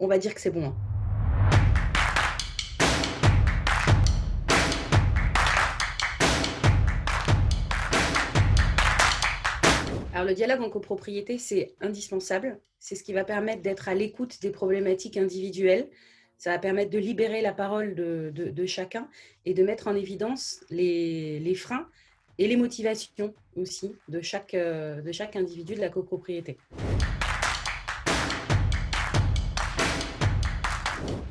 on va dire que c'est bon, hein. Alors le dialogue en copropriété, c'est indispensable. C'est ce qui va permettre d'être à l'écoute des problématiques individuelles. Ça va permettre de libérer la parole de chacun et de mettre en évidence les freins et les motivations aussi de chaque individu de la copropriété.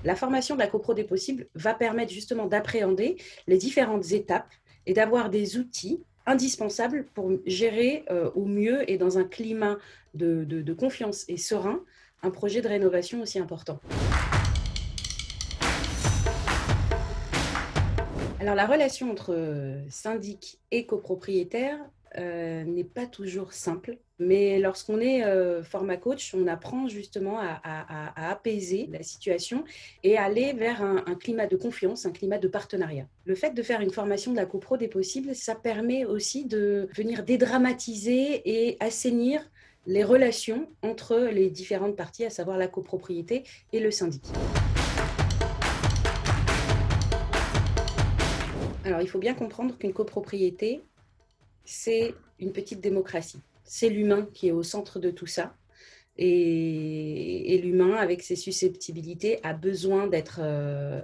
La formation de la copro des possibles va permettre justement d'appréhender les différentes étapes et d'avoir des outils indispensables pour gérer au mieux et dans un climat de confiance et serein un projet de rénovation aussi important. Alors la relation entre syndic et copropriétaire n'est pas toujours simple, mais lorsqu'on est format coach, on apprend justement à apaiser la situation et aller vers un climat de confiance, un climat de partenariat. Le fait de faire une formation de la copro des possibles, ça permet aussi de venir dédramatiser et assainir les relations entre les différentes parties, à savoir la copropriété et le syndic. Alors, il faut bien comprendre qu'une copropriété, c'est une petite démocratie. C'est l'humain qui est au centre de tout ça. Et l'humain, avec ses susceptibilités, a besoin d'être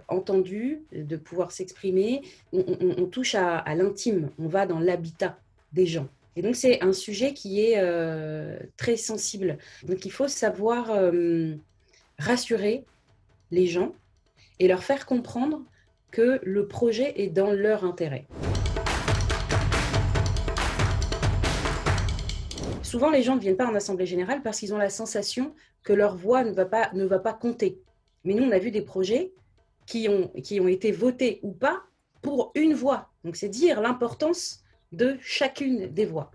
entendu, de pouvoir s'exprimer. On touche à l'intime, on va dans l'habitat des gens. Et donc, c'est un sujet qui est très sensible. Donc, il faut savoir rassurer les gens et leur faire comprendre que le projet est dans leur intérêt. Souvent, les gens ne viennent pas en assemblée générale parce qu'ils ont la sensation que leur voix ne va pas compter. Mais nous, on a vu des projets qui ont été votés ou pas pour une voix. Donc, c'est dire l'importance de chacune des voix.